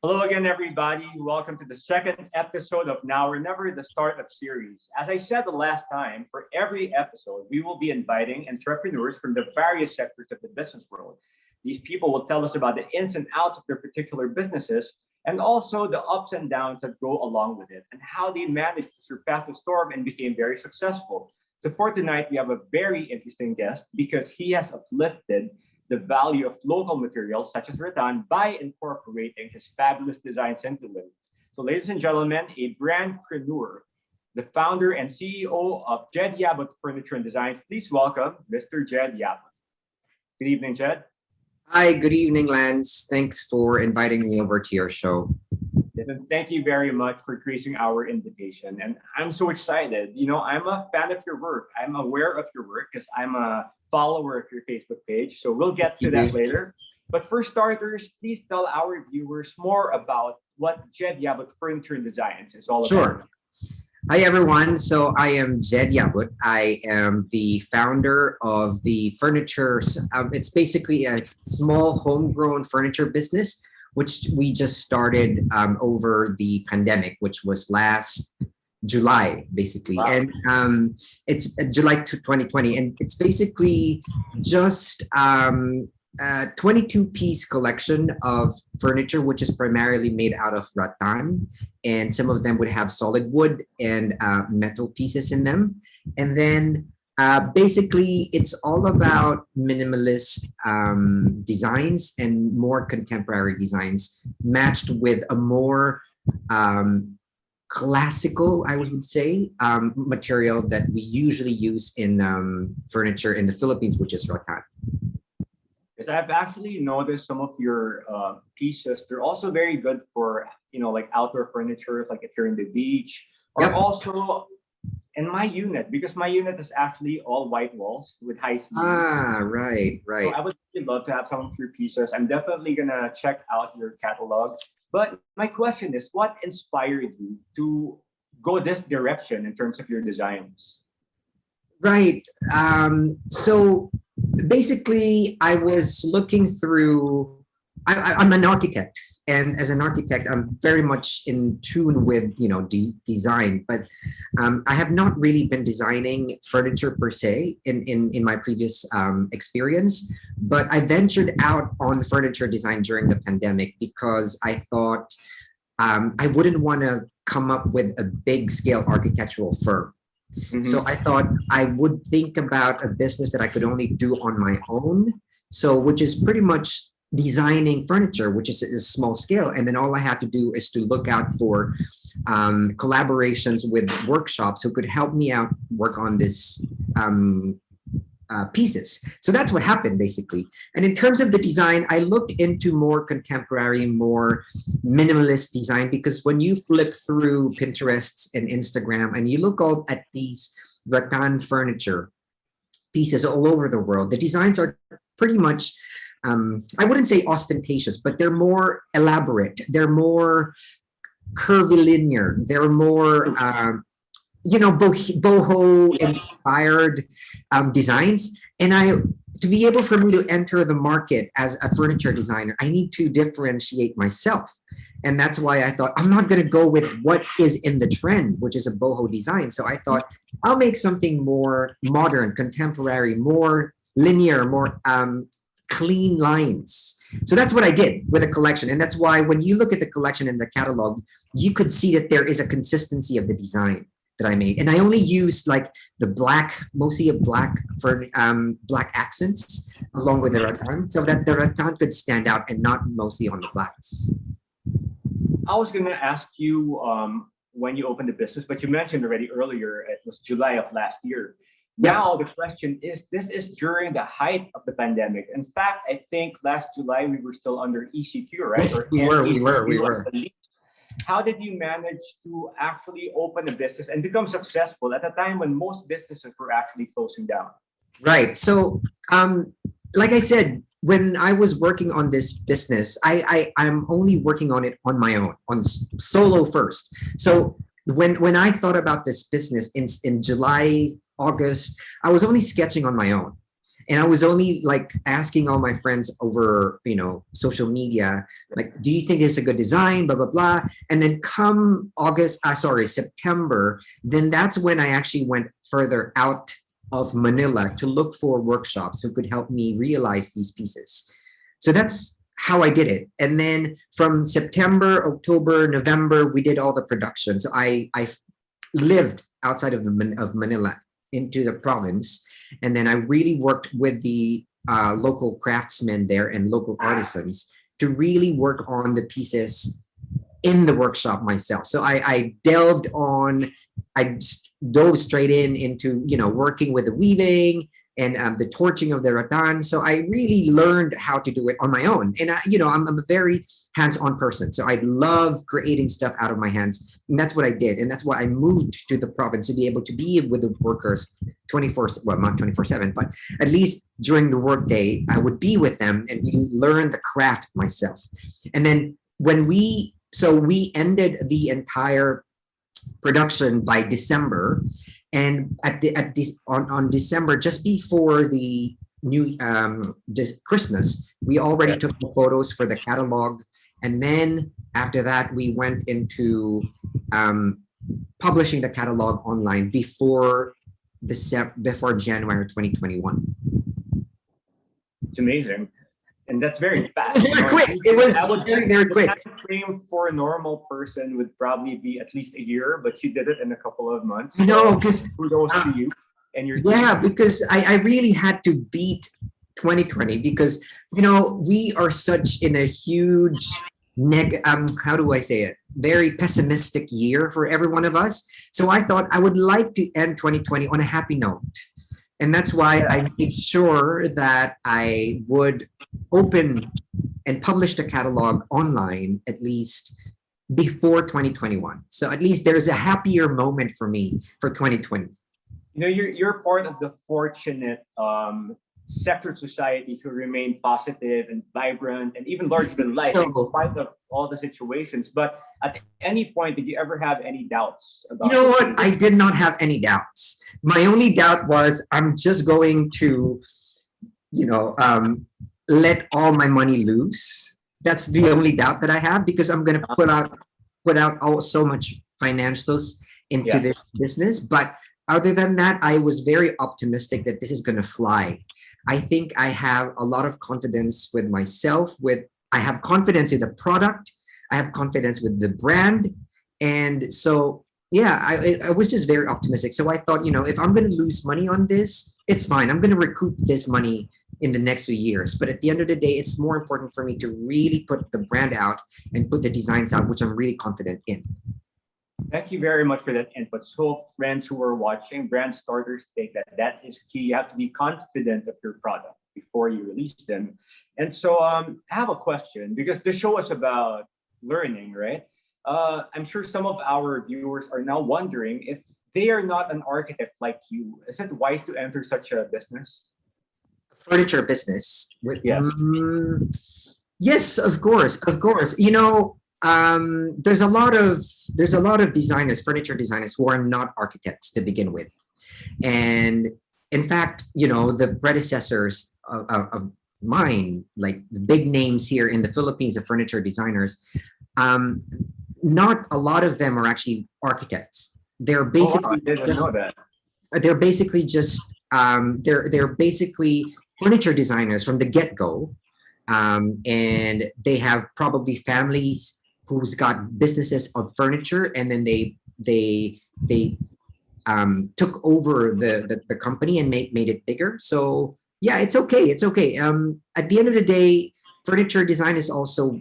Hello again, everybody. Welcome to the second episode of Now or Never, the Startup series. As I said the last time, for every episode, we will be inviting entrepreneurs from the various sectors of the business world. These people will tell us about the ins and outs of their particular businesses and also the ups and downs that go along with it and how they managed to surpass the storm and became very successful. So for tonight, we have a very interesting guest because he has uplifted the value of local materials such as rattan by incorporating his fabulous designs into them. So, ladies and gentlemen, a brandpreneur, the founder and CEO of Jed Yabut Furniture and Designs. Please welcome Mr. Jed Yabut. Good evening, Jed. Hi, good evening, Lance. Thanks for inviting me over to your show. Listen, thank you very much for gracing our invitation. And I'm so excited. You know, I'm a fan of your work. I'm aware of your work because I'm a follower of your Facebook page. So we'll get to that later. But for starters, please tell our viewers more about what Jed Yabut Furniture and Designs is all about. Sure. Hi, everyone. So I am Jed Yabut. I am the founder of the furniture. It's basically a small homegrown furniture business, which we just started over the pandemic, which was last July, basically. Wow. And it's July 2020. And it's basically just a 22-piece collection of furniture, which is primarily made out of rattan. And some of them would have solid wood and metal pieces in them. And then basically, it's all about minimalist designs and more contemporary designs matched with a more classical, I would say, material that we usually use in furniture in the Philippines, which is rattan. Because I've actually noticed some of your pieces, they're also very good for, like outdoor furniture, like if you're in the beach, or yep. Also in my unit, because my unit is actually all white walls with high ceilings. Right. So I would really love to have some of your pieces. I'm definitely gonna check out your catalog. But my question is, what inspired you to go this direction in terms of your designs? Right. So basically, I was looking through. I'm an architect, and as an architect, I'm very much in tune with design. But I have not really been designing furniture per se in my previous experience. But I ventured out on furniture design during the pandemic because I thought I wouldn't want to come up with a big scale architectural firm. Mm-hmm. So I thought I would think about a business that I could only do on my own. So which is pretty much designing furniture, which is a small scale. And then all I had to do is to look out for collaborations with workshops who could help me out work on this pieces. So that's what happened basically. And in terms of the design, I looked into more contemporary, more minimalist design, because when you flip through Pinterest and Instagram and you look all at these rattan furniture pieces all over the world, the designs are pretty much, I wouldn't say ostentatious, but they're more elaborate. They're more curvilinear. They're more boho inspired designs. And to be able for me to enter the market as a furniture designer, I need to differentiate myself. And that's why I thought I'm not going to go with what is in the trend, which is a boho design. So I thought I'll make something more modern, contemporary, more linear, more clean lines. So that's what I did with the collection. And that's why when you look at the collection in the catalog, you could see that there is a consistency of the design that I made. And I only used like the black, mostly a black for black accents along with the rattan, so that the rattan could stand out and not mostly on the blacks. I was going to ask you when you opened the business, but you mentioned already earlier, it was July of last year. Yeah. Now the question is, this is during the height of the pandemic. In fact, I think last July we were still under ECQ, right? Yes, we were. How did you manage to actually open a business and become successful at a time when most businesses were actually closing down? Right. So, like I said, when I was working on this business, I'm only working on it on my own, on solo first. So when I thought about this business in July, August, I was only sketching on my own. And I was only like asking all my friends over, social media, like, do you think this is a good design, blah, blah, blah. And then come September, then that's when I actually went further out of Manila to look for workshops who could help me realize these pieces. So that's how I did it. And then from September, October, November, we did all the production. So I lived outside of Manila into the province, and then I really worked with the local craftsmen there and local artisans to really work on the pieces in the workshop myself. So I dove straight into working with the weaving and the torching of the rattan. So I really learned how to do it on my own. And I'm a very hands-on person. So I love creating stuff out of my hands. And that's what I did. And that's why I moved to the province, to be able to be with the workers 24, well, not 24/7, but at least during the workday, I would be with them and really learn the craft myself. And then we ended the entire production by December, and on December, just before the new Christmas, we already took the photos for the catalog, and then after that we went into publishing the catalog online before January 2021. It's amazing. And that's very fast. Quick. It was very, very quick. The time frame for a normal person would probably be at least a year, but you did it in a couple of months. No, because kudos to you and your team. Because I really had to beat 2020 because we are such in a huge how do I say it? Very pessimistic year for every one of us. So I thought I would like to end 2020 on a happy note. And that's why I made sure that I would open and publish the catalog online at least before 2021. So at least there's a happier moment for me for 2020. You're part of the fortunate sector of society who remain positive and vibrant and even larger than life in spite of all the situations. But at any point, did you ever have any doubts about what? I did not have any doubts. My only doubt was I'm just going to, let all my money loose. That's the only doubt that I have, because I'm going to put out so much financials into this business. But other than that, I was very optimistic that this is going to fly. I think I have a lot of confidence with myself. I have confidence in the product. I have confidence with the brand. And so, I was just very optimistic. So I thought, if I'm going to lose money on this, it's fine. I'm going to recoup this money in the next few years. But at the end of the day, it's more important for me to really put the brand out and put the designs out, which I'm really confident in. Thank you very much for that input. So friends who are watching, brand starters take that is key. You have to be confident of your product before you release them. And so I have a question, because the show is about learning, right? I'm sure some of our viewers are now wondering, if they are not an architect like you, is it wise to enter such a business? Furniture business. Yes. Yes, of course. There's a lot of designers, furniture designers, who are not architects to begin with. And in fact, the predecessors of mine, like the big names here in the Philippines of furniture designers, not a lot of them are actually architects. They're basically they're basically just they're basically furniture designers from the get-go. And they have probably families who's got businesses of furniture, and then they took over the company and made it bigger. So it's okay. At the end of the day, furniture design is also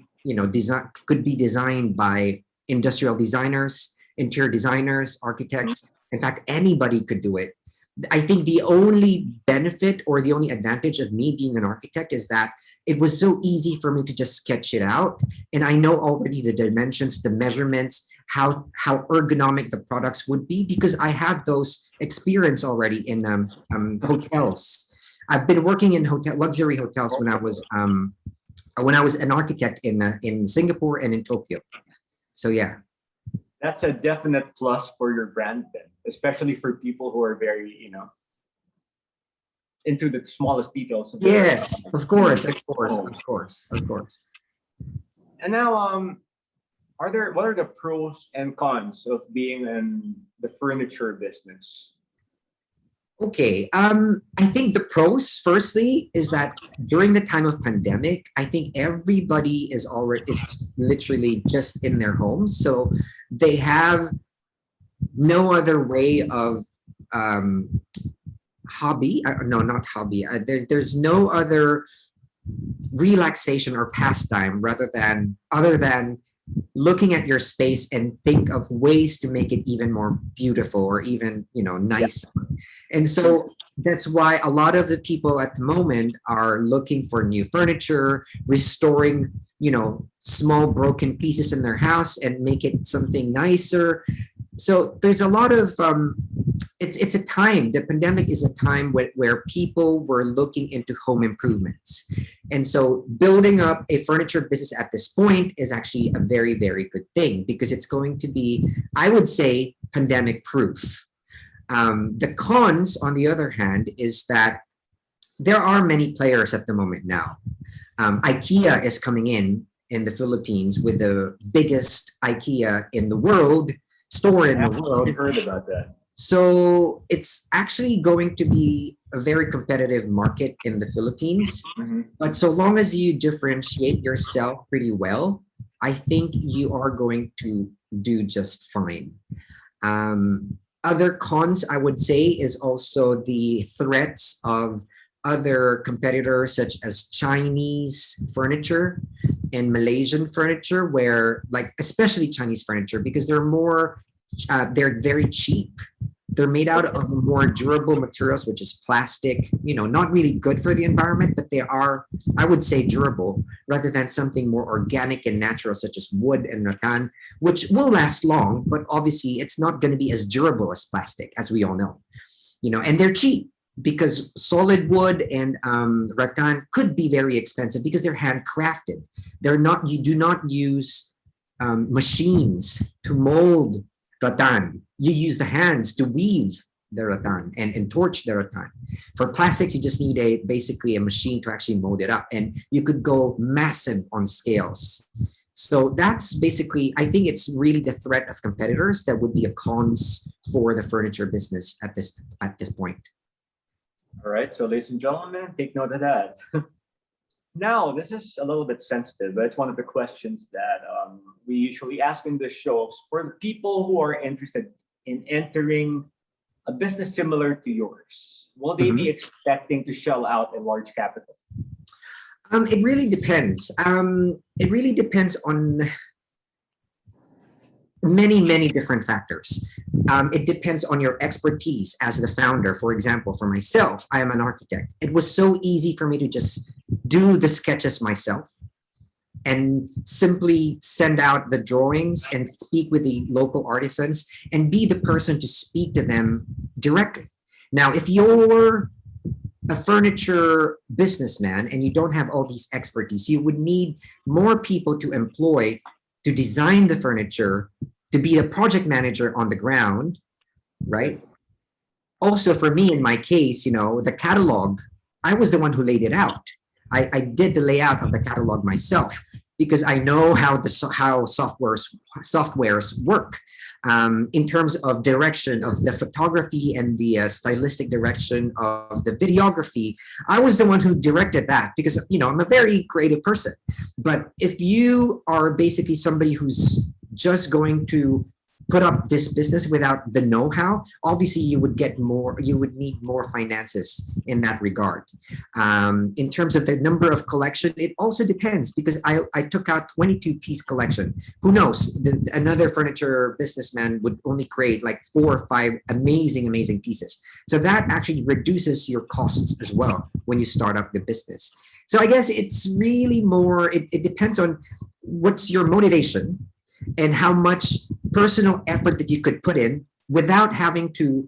could be designed by industrial designers, interior designers, architects. In fact, anybody could do it. I think the only benefit or the only advantage of me being an architect is that it was so easy for me to just sketch it out. And I know already the dimensions, the measurements, how ergonomic the products would be, because I have those experience already in hotels. I've been working in luxury hotels when I was an architect in Singapore and in Tokyo. So yeah. That's a definite plus for your brand then, especially for people who are very, into the smallest details of Yes, of course, of course, homes. of course, of course. And now, what are the pros and cons of being in the furniture business? Okay. I think the pros, firstly, is that during the time of pandemic, I think everybody is literally just in their homes, so they have no other way of um, hobby. No, not hobby. There's no other relaxation or pastime other than looking at your space and think of ways to make it even more beautiful or even nicer. And so that's why a lot of the people at the moment are looking for new furniture, restoring small broken pieces in their house and make it something nicer. So there's a lot of it's a time, the pandemic is a time where people were looking into home improvements. And so building up a furniture business at this point is actually a very, very good thing, because it's going to be, I would say, pandemic proof. The cons, on the other hand, is that there are many players at the moment now. IKEA is coming in the Philippines with the biggest IKEA in the world, store in the world. I've heard about that. So it's actually going to be a very competitive market in the Philippines. Mm-hmm. But so long as you differentiate yourself pretty well, I think you are going to do just fine. Other cons, I would say, is also the threats of other competitors such as Chinese furniture and Malaysian furniture, where, like, especially Chinese furniture, because they're very cheap. They're made out of more durable materials, which is plastic, not really good for the environment, but they are, I would say, durable, rather than something more organic and natural, such as wood and rattan, which will last long, but obviously it's not going to be as durable as plastic, as we all know. And they're cheap, because solid wood and rattan could be very expensive because they're handcrafted. You do not use machines to mold rattan. You use the hands to weave the rattan and torch the rattan. For plastics, you just need basically a machine to actually mold it up, and you could go massive on scales. So that's basically, I think it's really the threat of competitors that would be a cons for the furniture business at this point. All right, so ladies and gentlemen, take note of that. Now, this is a little bit sensitive, but it's one of the questions that we usually ask in the shows for the people who are interested in entering a business similar to yours. Will they be expecting to shell out a large capital? It really depends. It really depends on many, many different factors. It depends on your expertise as the founder. For example, for myself, I am an architect. It was so easy for me to just do the sketches myself and simply send out the drawings and speak with the local artisans and be the person to speak to them directly. Now, if you're a furniture businessman and you don't have all these expertise, you would need more people to employ to design the furniture, to be a project manager on the ground, right? Also, for me, in my case, the catalog, I was the one who laid it out. I did the layout of the catalog myself, because I know how softwares work in terms of direction of the photography and the stylistic direction of the videography. I was the one who directed that, because I'm a very creative person. But if you are basically somebody who's just going to put up this business without the know-how, obviously you would need more finances in that regard. In terms of the number of collection, it also depends, because I took out 22-piece collection. Who knows? Another furniture businessman would only create like 4 or 5 amazing pieces. So that actually reduces your costs as well when you start up the business. So I guess it's really more, it depends on what's your motivation and how much personal effort that you could put in without having to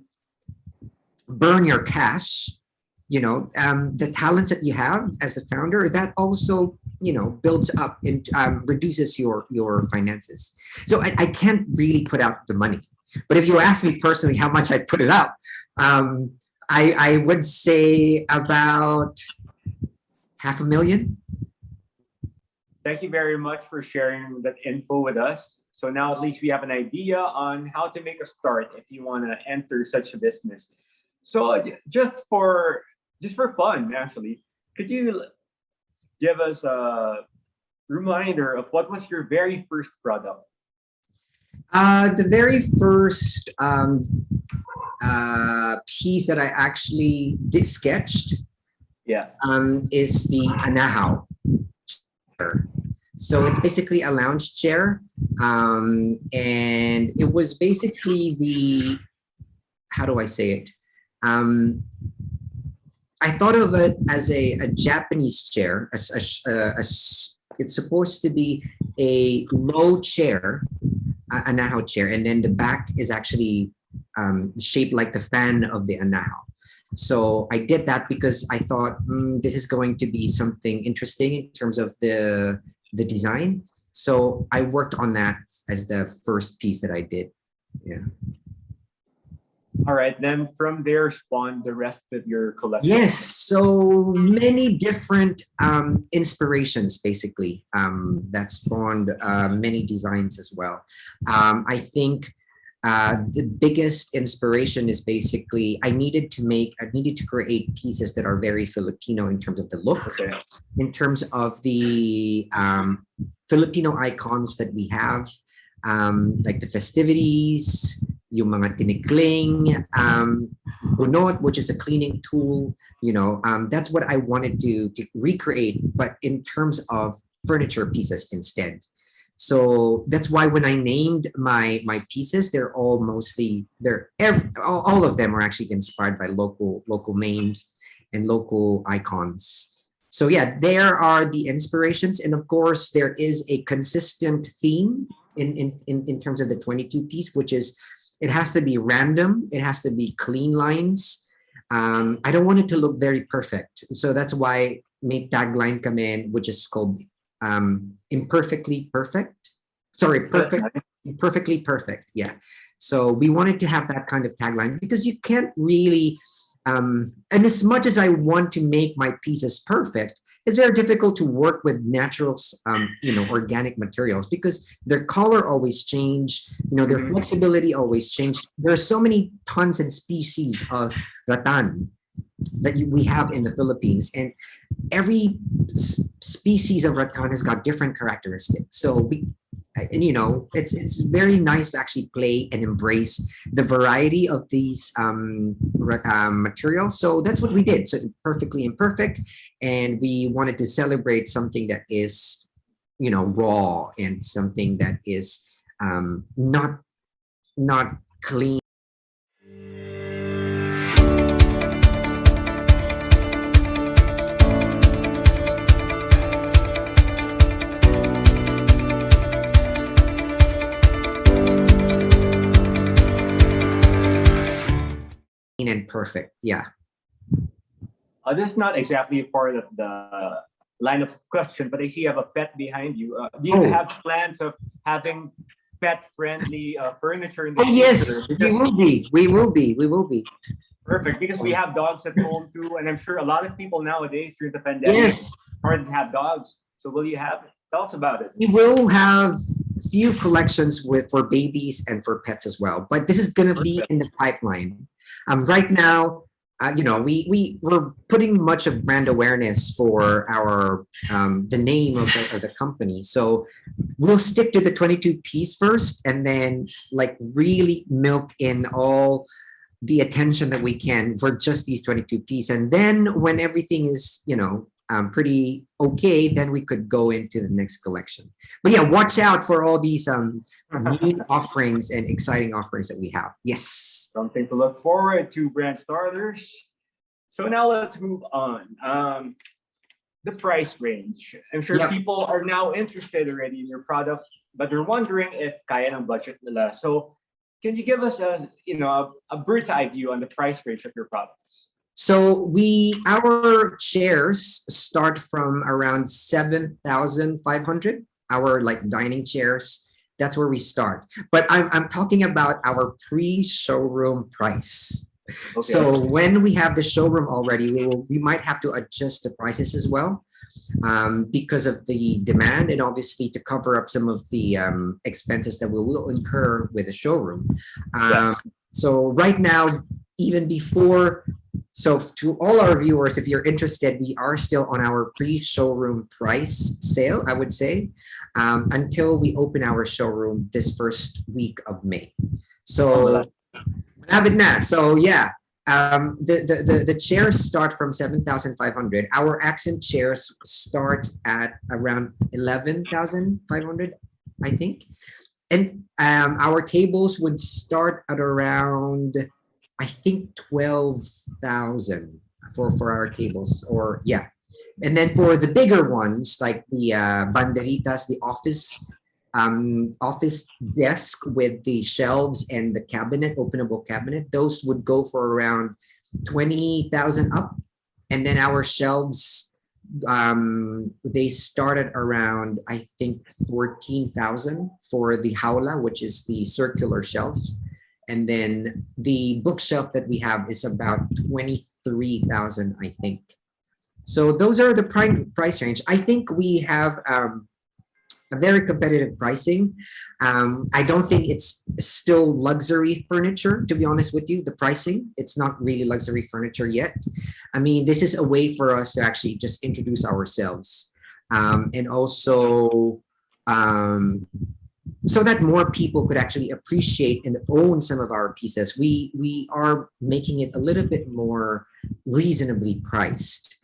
burn your cash. The talents that you have as a founder, that also builds up and reduces your finances. So I can't really put out the money, but if you ask me personally how much I put it up, I would say about 500,000. Thank you very much for sharing that info with us. So now at least we have an idea on how to make a start if you want to enter such a business. So just for fun, actually, could you give us a reminder of what was your very first product? The very first piece that I actually did sketched Yeah. is the anahaw chair. So it's basically a lounge chair, and it was basically the, how do I say it? I thought of it as a Japanese chair. It's supposed to be a low chair, a anahaw chair, and then the back is actually shaped like the fan of the anahaw. So I did that because I thought this is going to be something interesting in terms of the design. So I worked on that as the first piece that I did. Yeah. All right. Then from there spawned the rest of your collection. Yes, so many different inspirations basically that spawned many designs as well. I think the biggest inspiration is basically I needed to create pieces that are very Filipino in terms of the look, Okay. in terms of the Filipino icons that we have, like the festivities, yung mga tinikling, bunot, which is a cleaning tool, that's what I wanted to recreate, but in terms of furniture pieces instead. So that's why when I named my pieces, they're all all of them are actually inspired by local names and local icons. So yeah, there are the inspirations, and of course there is a consistent theme in terms of the 22 piece, which is it has to be random, it has to be clean lines. I don't want it to look very perfect, so that's why may tagline come in, which is called imperfectly perfect. Sorry, perfectly perfect. Yeah. So we wanted to have that kind of tagline because you can't really, and as much as I want to make my pieces perfect, it's very difficult to work with natural, organic materials because their color always change, their flexibility always change. There are so many tons and species of rattan that we have in the Philippines, and every species of rattan has got different characteristics. So it's very nice to actually play and embrace the variety of these materials. So that's what we did. So perfectly imperfect, and we wanted to celebrate something that is, raw, and something that is not clean and perfect. Yeah. This is not exactly a part of the line of question, but I see you have a pet behind you. Do you have plans of having pet-friendly furniture in the future? Yes, we will be. We will be. Perfect, because we have dogs at home too, and I'm sure a lot of people nowadays during the pandemic, Yes, hard to have dogs. So will you have it? Tell us about it. we will have few collections for babies and for pets as well, but this is going to be in the pipeline. Right now, we're putting much of brand awareness for our the name of the company. So we'll stick to the 22 piece first, and then really milk in all the attention that we can for just these 22 piece. And then when everything is, pretty okay, then we could go into the next collection. But yeah, watch out for all these new offerings and exciting offerings that we have. Yes. Something to look forward to, brand starters. So now let's move on. The price range. I'm sure people are now interested already in your products, but they're wondering if kaya ng budget nila. So can you give us a bird's eye view on the price range of your products? So our chairs start from around 7,500. Our dining chairs, that's where we start. But I'm talking about our pre-showroom price. Okay. So when we have the showroom already, we might have to adjust the prices as well, because of the demand, and obviously to cover up some of the expenses that we will incur with the showroom. Yes. So right now, even before, so to all our viewers, if you're interested, we are still on our pre-showroom price sale, I would say, until we open our showroom this first week of May. So, so yeah, the chairs start from 7,500. Our accent chairs start at around 11,500, I think. And our tables would start at around, I think, 12,000 for our tables, or yeah. And then for the bigger ones, like the banderitas, the office desk with the shelves and the cabinet, openable cabinet, those would go for around 20,000 up. And then our shelves, they started around, I think, 14,000 for the jaula, which is the circular shelves. And then the bookshelf that we have is about 23,000, I think. So those are the price range. I think we have a very competitive pricing. I don't think it's still luxury furniture, to be honest with you. The pricing, it's not really luxury furniture yet. I mean, this is a way for us to actually just introduce ourselves, and also so that more people could actually appreciate and own some of our pieces. We are making it a little bit more reasonably priced.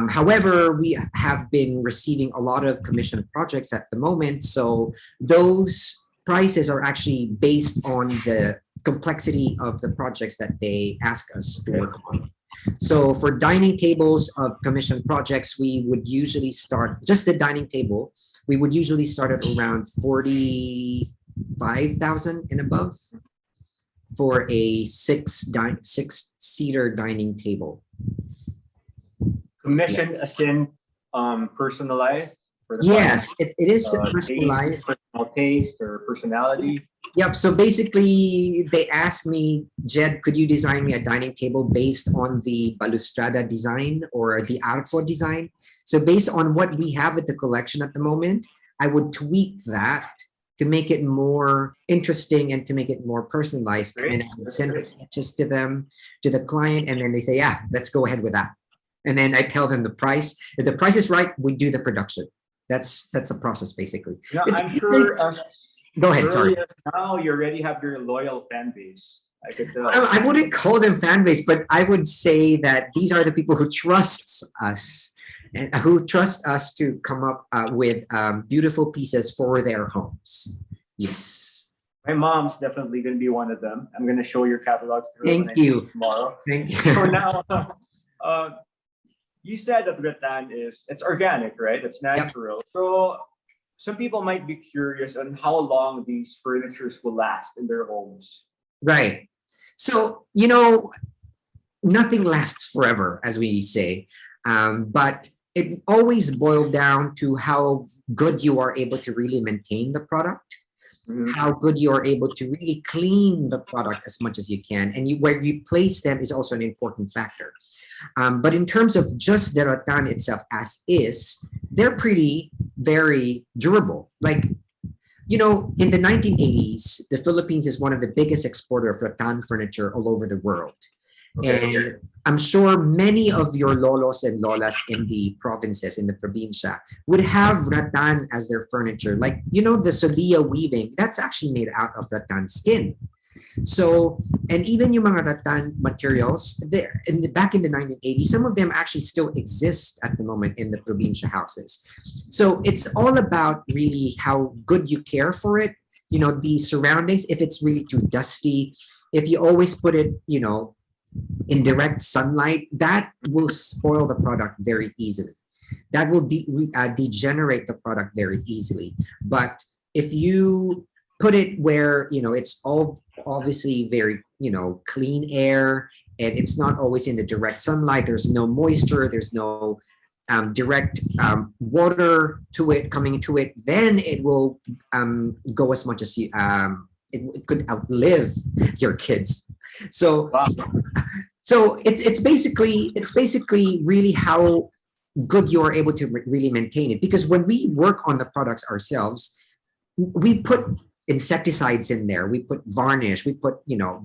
However, we have been receiving a lot of commission projects at the moment, so those prices are actually based on the complexity of the projects that they ask us to work on. So for dining tables of commission projects, we would usually start, just the dining table, we would usually start at around 45,000 and above for a six-seater dining table. Commission as in personalized for the yes, it is personalized. Personal taste or personality. Yep. So basically, they asked me, Jed, could you design me a dining table based on the balustrada design or the arco design? So based on what we have at the collection at the moment, I would tweak that to make it more interesting and to make it more personalized. Great. And I would send the sketches to them, to the client, and then they say, yeah, let's go ahead with that. And then I tell them the price. If the price is right, we do the production. That's a process, basically. No, I'm sure. Go ahead. Sorry. Now you already have your loyal fan base. I could tell. I wouldn't call them fan base, but I would say that these are the people who trust us and who trust us to come up with beautiful pieces for their homes. Yes. My mom's definitely going to be one of them. I'm going to show your catalogs to her. Thank you. Tomorrow. Thank you. So now, you said that rattan it's organic, right? It's natural. Yep. So some people might be curious on how long these furnitures will last in their homes. Right. So, nothing lasts forever, as we say. But it always boiled down to how good you are able to really maintain the product, how good you are able to really clean the product as much as you can. And where you place them is also an important factor. But in terms of just the rattan itself as is, they're very durable. Like, in the 1980s, the Philippines is one of the biggest exporter of rattan furniture all over the world. Okay. And I'm sure many of your lolos and lolas in the provinces, in the probinsya, would have rattan as their furniture. Like, the solia weaving, that's actually made out of rattan skin. So, and even yung mga rattan materials, back in the 1980s, some of them actually still exist at the moment in the probinsya houses. So it's all about really how good you care for it, the surroundings, if it's really too dusty, if you always put it, in direct sunlight, that will spoil the product very easily. That will degenerate the product very easily. But if you put it where, it's all obviously very, clean air, and it's not always in the direct sunlight, there's no moisture, there's no direct water to it, coming to it, then it will go as much as it could outlive your kids. So Wow. so it's basically really how good you are able to really maintain it, because when we work on the products ourselves, we put insecticides in there, we put varnish, we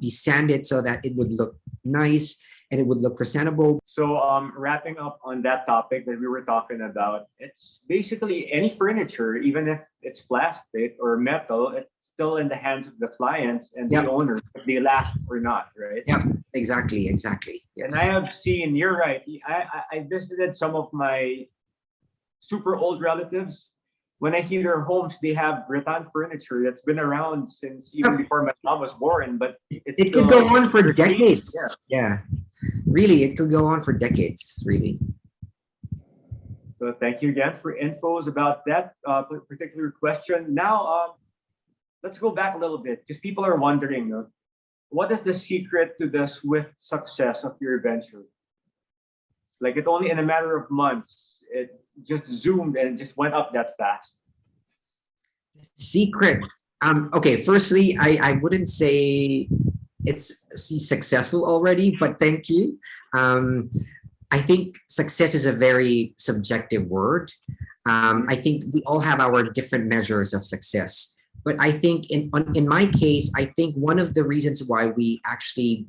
sand it so that it would look nice and it would look presentable. So, wrapping up on that topic that we were talking about, it's basically any furniture, even if it's plastic or metal, it's still in the hands of the clients and the Yep. owners if they last or not, right? Yeah, exactly. And Yes. I have seen, you're right. I visited some of my super old relatives. When I see their homes, they have rattan furniture that's been around since even before my mom was born, but it's It could still go on for decades. Yeah. Yeah, really, it could go on for decades, really. So thank you again for infos about that particular question. Now, let's go back a little bit because people are wondering, what is the secret to the swift success of your venture? Like it only in a matter of months, it just zoomed and just went up that fast. Secret. Okay, firstly, I wouldn't say it's successful already, but thank you. I think success is a very subjective word. I think we all have our different measures of success. But I think in my case, I think one of the reasons why we actually,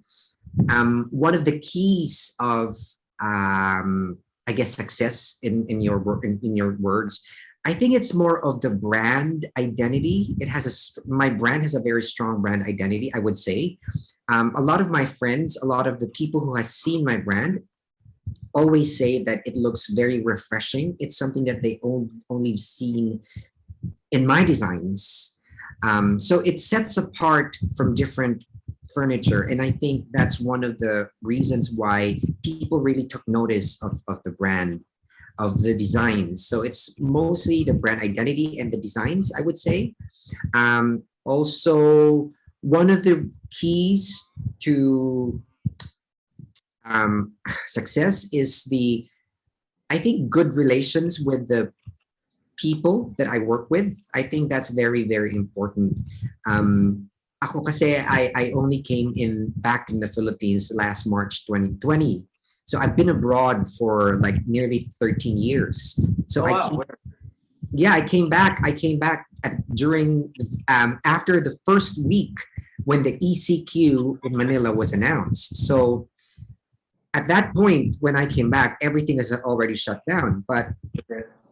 one of the keys of, I guess, success in your in your words, I think it's more of the brand identity. It has my brand has a very strong brand identity, I would say. A lot of my friends, a lot of the people who has seen my brand always say that it looks very refreshing. It's something that they only seen in my designs. So it sets apart from different furniture. And I think that's one of the reasons why people really took notice of the brand, of the designs. So it's mostly the brand identity and the designs, I would say. Also, one of the keys to success is I think, good relations with the people that I work with. I think that's very, very important. Ako kasi, I only came back in the Philippines last March 2020. So I've been abroad for like nearly 13 years. So I came back. During after the first week when the ECQ in Manila was announced. So at that point, when I came back, everything is already shut down. But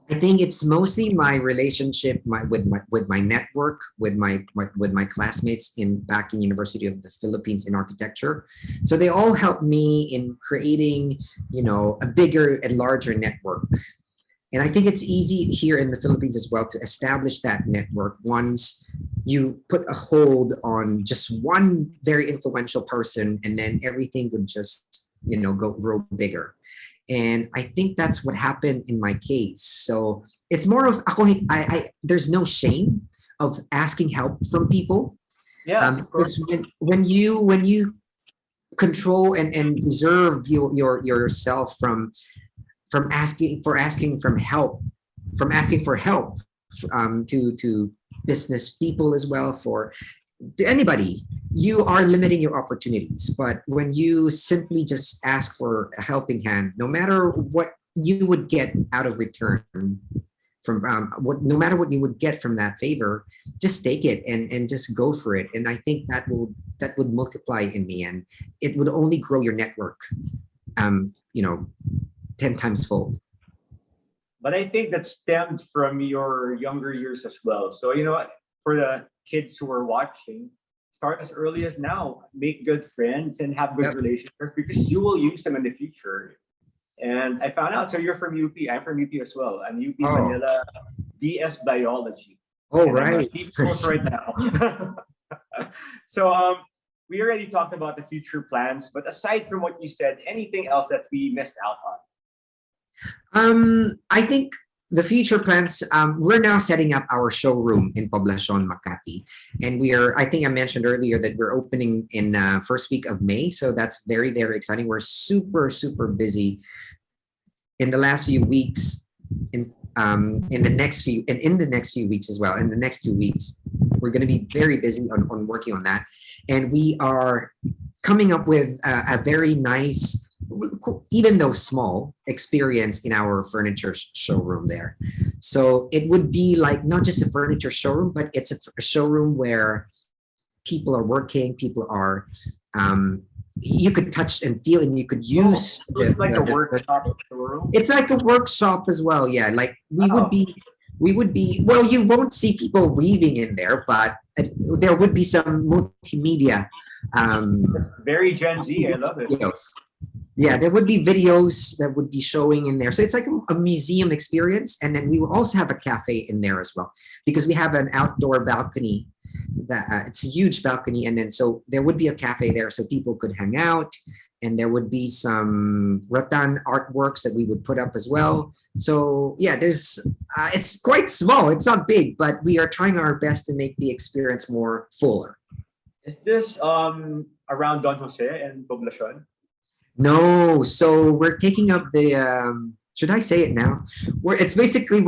I think it's mostly my relationship with my network, with my classmates back in University of the Philippines in architecture. So they all helped me in creating, a bigger and larger network. And I think it's easy here in the Philippines as well to establish that network once you put a hold on just one very influential person, and then everything would just, grow bigger. And I think that's what happened in my case. So it's more of there's no shame of asking help from people. Yeah, Because when you control and reserve yourself from asking for help, to business people as well, to anybody, you are limiting your opportunities. But when you simply just ask for a helping hand, no matter what you would get out of return from no matter what you would get from that favor, just take it and just go for it. And I think that would multiply in the end. It would only grow your network, 10 times fold. But I think that stemmed from your younger years as well. So, for the kids who are watching, start as early as now. Make good friends and have good relationships, because you will use them in the future. And I found out, so you're from UP. I'm from UP as well. I'm UP Manila BS Biology. Oh, right. Right now. So we already talked about the future plans, but aside from what you said, anything else that we missed out on? I think the future plans, we're now setting up our showroom in Poblacion, Makati. And I think I mentioned earlier that we're opening in first week of May. So that's very, very exciting. We're super, super busy in the last few weeks, in the next few weeks as well, in the next 2 weeks. we're going to be very busy on working on that. And we are coming up with a very nice, even though small, experience in our furniture showroom there. So it would be like not just a furniture showroom, but it's a showroom where people are working, people are, you could touch and feel, and you could use. So it's like a workshop showroom. It's like a workshop as well, yeah. Like we would be. Well, you won't see people weaving in there, but there would be some multimedia. Very Gen Z. I love it. Videos. Yeah, there would be videos that would be showing in there. So it's like a museum experience. And then we will also have a cafe in there as well, because we have an outdoor balcony. That it's a huge balcony. And then so there would be a cafe there so people could hang out. And there would be some rattan artworks that we would put up as well. So yeah, it's quite small. It's not big, but we are trying our best to make the experience more fuller. Is this around Don Jose and Poblacion? No, so we're taking up the, should I say it now? We're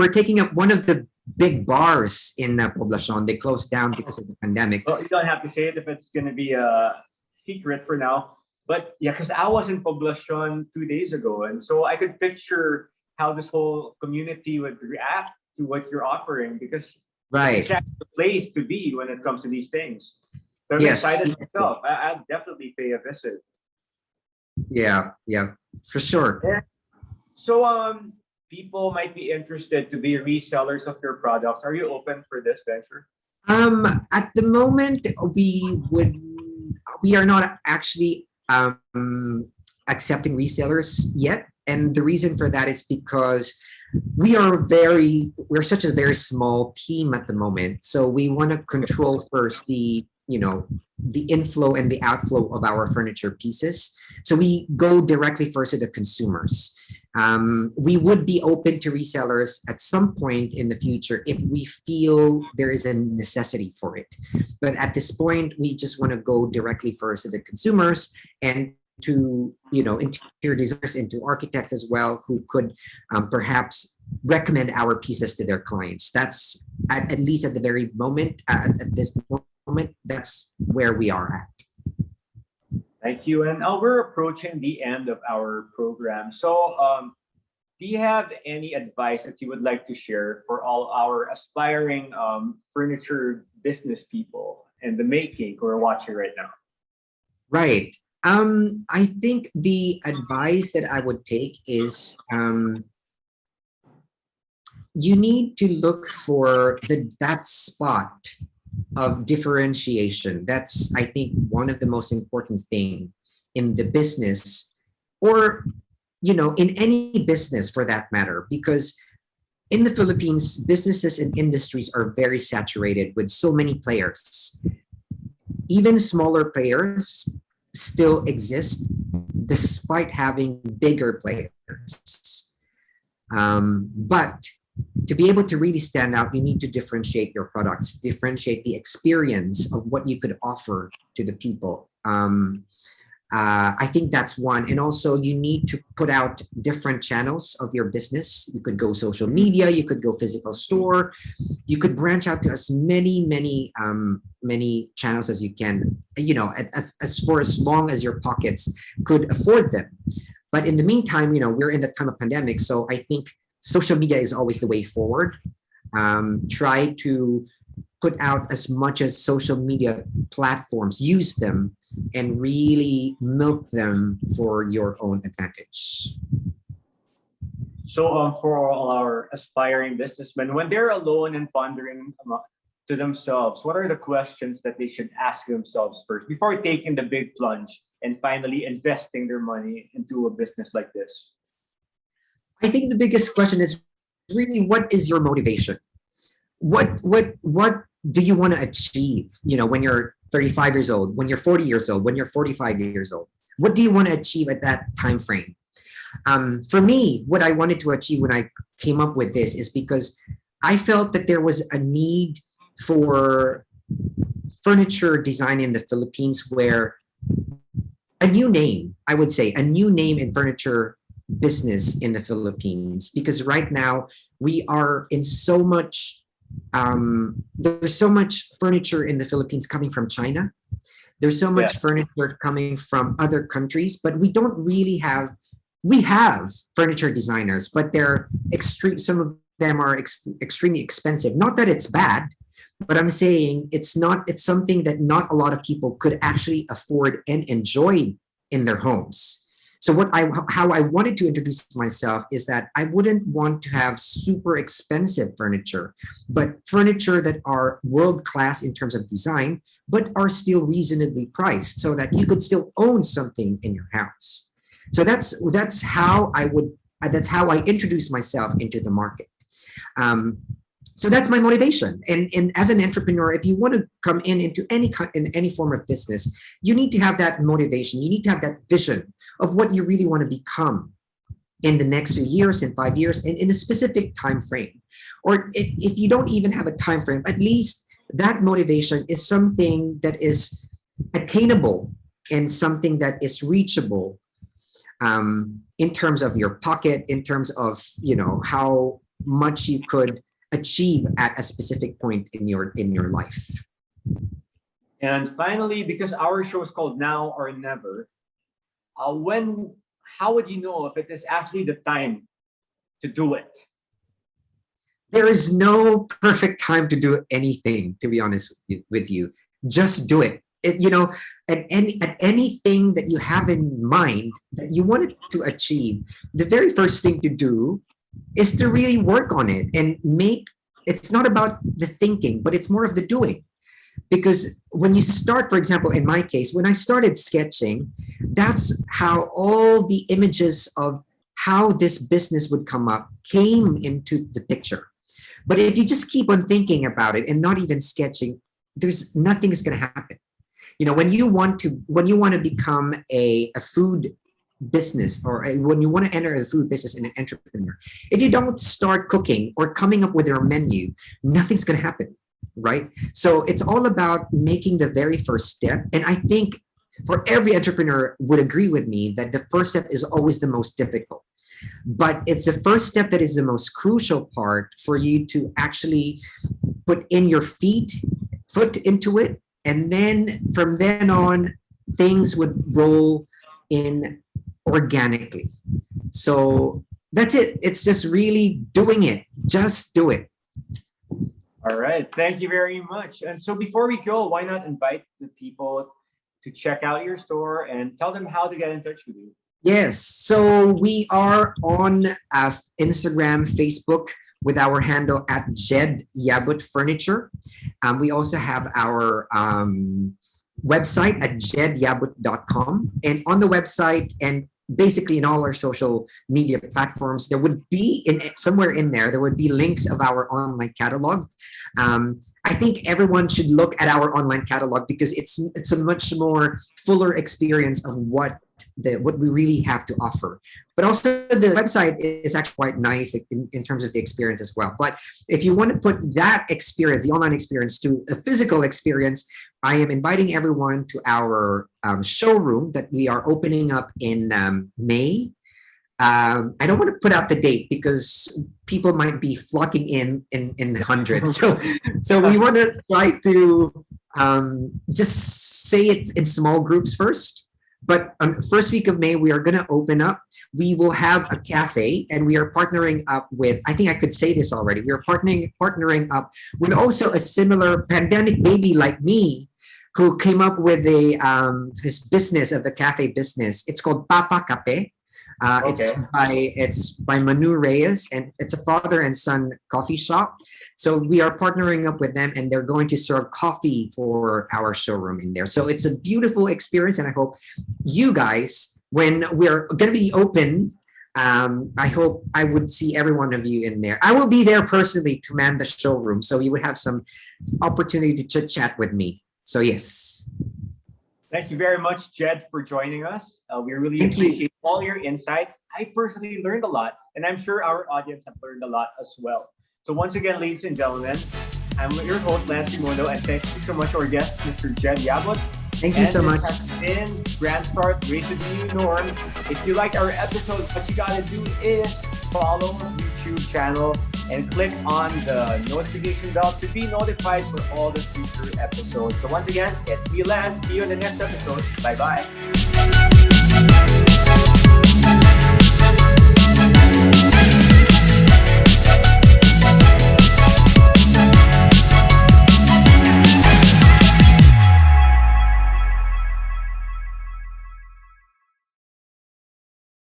taking up one of the big bars in Poblacion. They closed down because of the pandemic. Well, you don't have to say it if it's going to be a secret for now. But yeah, because I was in Poblacion 2 days ago. And so I could picture how this whole community would react to what you're offering, because it's actually the place to be when it comes to these things. So I'm excited myself. I'll definitely pay a visit. Yeah, for sure. Yeah. So people might be interested to be resellers of your products. Are you open for this venture? At the moment, we are not actually accepting resellers yet. And the reason for that is because we're such a very small team at the moment. So we want to control first the inflow and the outflow of our furniture pieces. So we go directly first to the consumers. We would be open to resellers at some point in the future if we feel there is a necessity for it. But at this point, we just want to go directly first to the consumers and to interior designers and to architects as well, who could perhaps recommend our pieces to their clients. That's at least at the very moment, at this moment, that's where we are at. Thank you. And we're approaching the end of our program. So do you have any advice that you would like to share for all our aspiring furniture business people in the making who are watching right now? Right. I think the advice that I would take is you need to look for that spot of differentiation. That's, I think, one of the most important thing in the business, or in any business for that matter, because in the Philippines, businesses and industries are very saturated with so many players. Even smaller players still exist despite having bigger players. But to be able to really stand out, you need to differentiate your products, differentiate the experience of what you could offer to the people. I think that's one. And also you need to put out different channels of your business. You could go social media, you could go physical store, you could branch out to as many channels as you can, as for as long as your pockets could afford them. But in the meantime, we're in the time of pandemic. So I think social media is always the way forward. Try to put out as much as social media platforms, use them, and really milk them for your own advantage. So for all our aspiring businessmen, when they're alone and pondering to themselves, what are the questions that they should ask themselves first before taking the big plunge and finally investing their money into a business like this? I think the biggest question is really, what is your motivation? What do you want to achieve? When you're 35 years old, when you're 40 years old, when you're 45 years old, what do you want to achieve at that time frame? For me, what I wanted to achieve when I came up with this is because I felt that there was a need for furniture design in the Philippines, where a new name in furniture business in the Philippines, because right now we are in so much there's so much furniture in the Philippines coming from China. There's so much Yeah. furniture coming from other countries, but we don't really have. We have furniture designers, but they're extreme. Some of them are extremely expensive. Not that it's bad, but I'm saying it's not. It's something that not a lot of people could actually afford and enjoy in their homes. So how I wanted to introduce myself is that I wouldn't want to have super expensive furniture, but furniture that are world class in terms of design, but are still reasonably priced, so that you could still own something in your house. So that's how I would that's how I introduce myself into the market. Um, so that's my motivation. And as an entrepreneur, if you want to come into in any form of business, you need to have that motivation. You need to have that vision of what you really want to become in the next few years, in 5 years, and in a specific time frame. Or if you don't even have a time frame, at least that motivation is something that is attainable and something that is reachable, in terms of your pocket, in terms of how much you could achieve at a specific point in your life. And finally, because our show is called Now or Never, when how would you know if it is actually the time to do it? There is no perfect time to do anything, to be honest with you. Just do it. At anything that you have in mind that you wanted to achieve, the very first thing to do is to really work on it and it's not about the thinking, but it's more of the doing. Because when you start, for example, in my case, when I started sketching, that's how all the images of how this business would come up came into the picture. But if you just keep on thinking about it and not even sketching, there's nothing is going to happen. When you want to become a food business, or when you want to enter the food business and an entrepreneur, if you don't start cooking or coming up with your menu, nothing's going to happen, right? So it's all about making the very first step. And I think for every entrepreneur would agree with me that the first step is always the most difficult, but it's the first step that is the most crucial part for you to actually put in your foot into it. And then from then on, things would roll in organically. So that's it. It's just really doing it. Just do it. All right. Thank you very much. And so before we go, why not invite the people to check out your store and tell them how to get in touch with you? Yes. So we are on Instagram, Facebook, with our handle at Jed Yabut Furniture. We also have our website at jedyabut.com. And on the website and basically in all our social media platforms, there would be somewhere in there would be links of our online catalog. I think everyone should look at our online catalog because it's a much more fuller experience of what we really have to offer. But also the website is actually quite nice in terms of the experience as well. But if you want to put that experience, the online experience, to a physical experience, I am inviting everyone to our showroom that we are opening up in May. I don't want to put out the date because people might be flocking in hundreds. So we want to try to just say it in small groups first. But on the first week of May, we are going to open up. We will have a cafe, and we are partnering up with, I think I could say this already, we are partnering up with also a similar pandemic baby like me, who came up with his business of the cafe business. It's called Papa Cafe. Okay. It's by Manu Reyes, and it's a father and son coffee shop. So we are partnering up with them, and they're going to serve coffee for our showroom in there. So it's a beautiful experience, and I hope you guys, when we're going to be open, I hope I would see every one of you in there. I will be there personally to man the showroom, so you would have some opportunity to chit chat with me. So yes. Thank you very much, Jed, for joining us. We really appreciate all your insights. I personally learned a lot, and I'm sure our audience have learned a lot as well. So once again, ladies and gentlemen, I'm your host, Lance Raymundo, and thank you so much to our guest, Mr. Jed Yabut. Thank you so much. This has been Brandstart, Race to the New Norm. If you like our episodes, what you gotta do is follow YouTube channel and click on the notification bell to be notified for all the future episodes. So once again, it's me, Lance. See you in the next episode. Bye-bye.